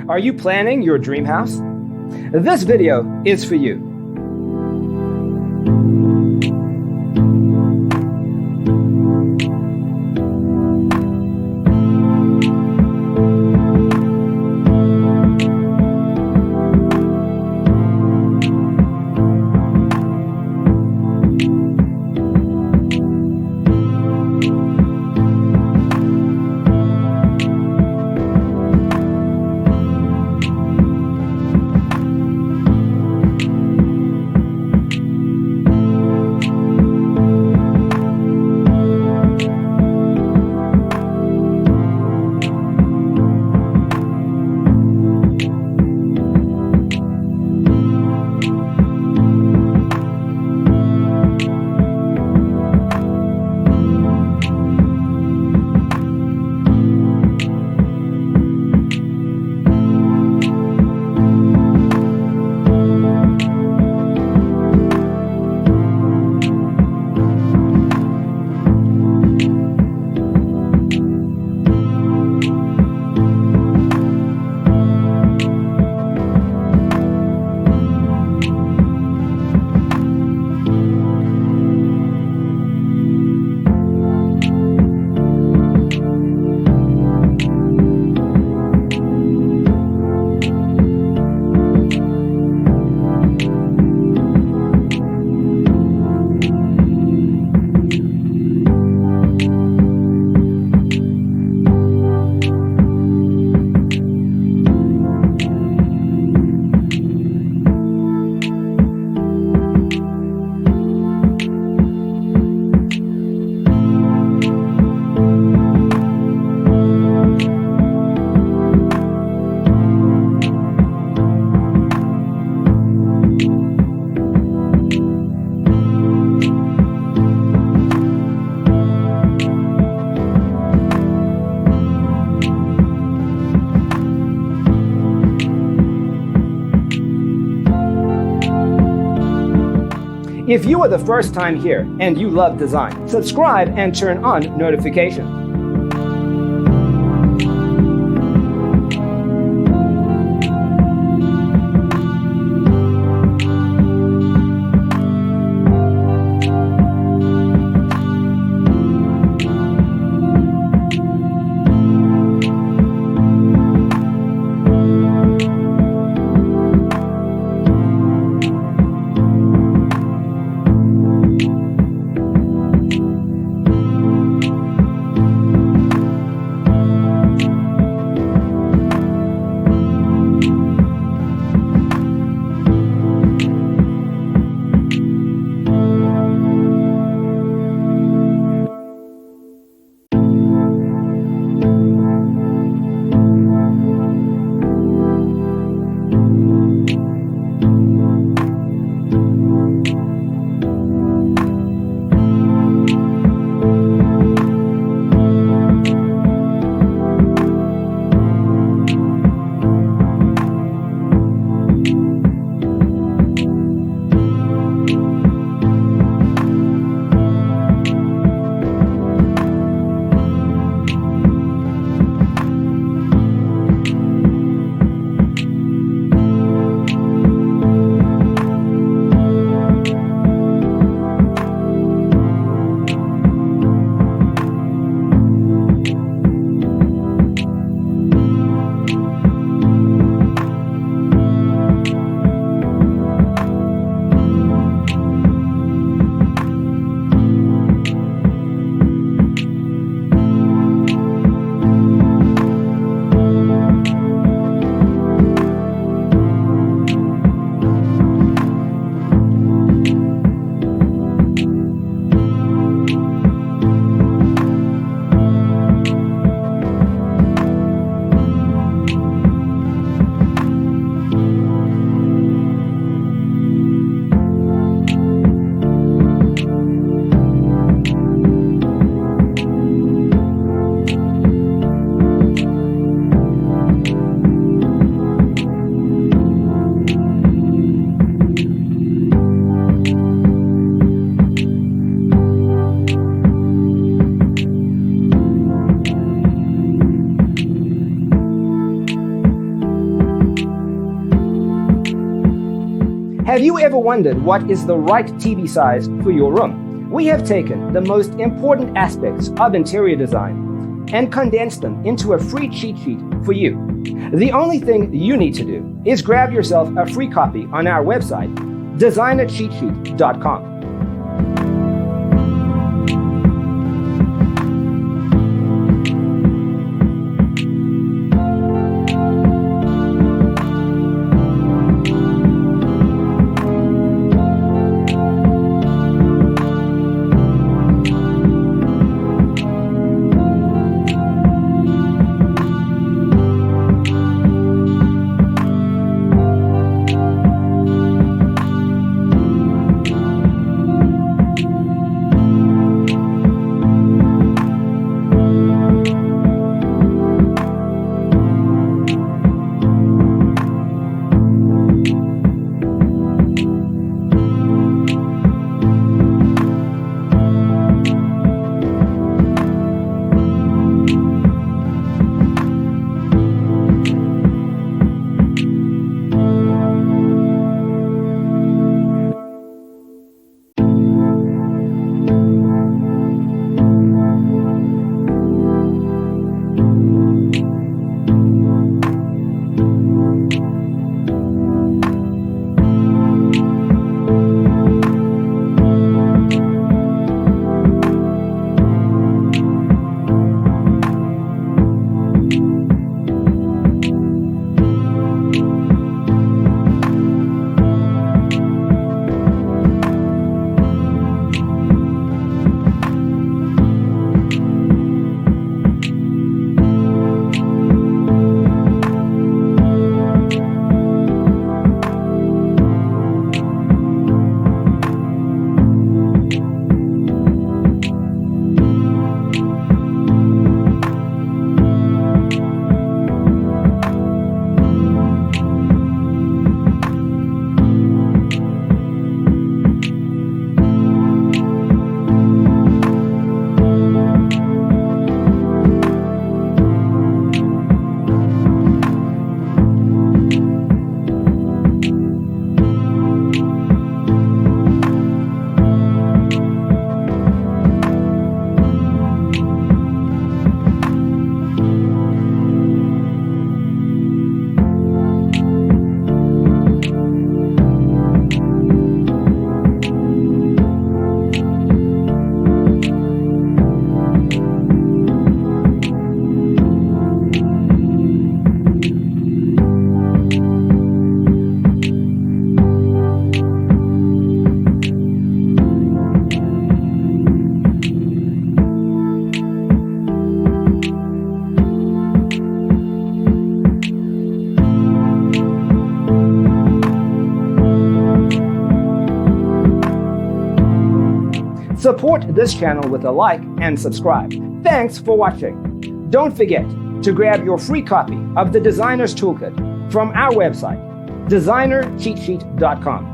Are you planning your dream house? This video is for you. If you are the first time here and you love design, subscribe and turn on notifications. Have you ever wondered what is the right TV size for your room? We have taken the most important aspects of interior design and condensed them into a free cheat sheet for you. The only thing you need to do is grab yourself a free copy on our website, designercheatsheet.com. Support this channel with a like and subscribe. Thanks for watching. Don't forget to grab your free copy of the Designer's Toolkit from our website, designercheatsheet.com.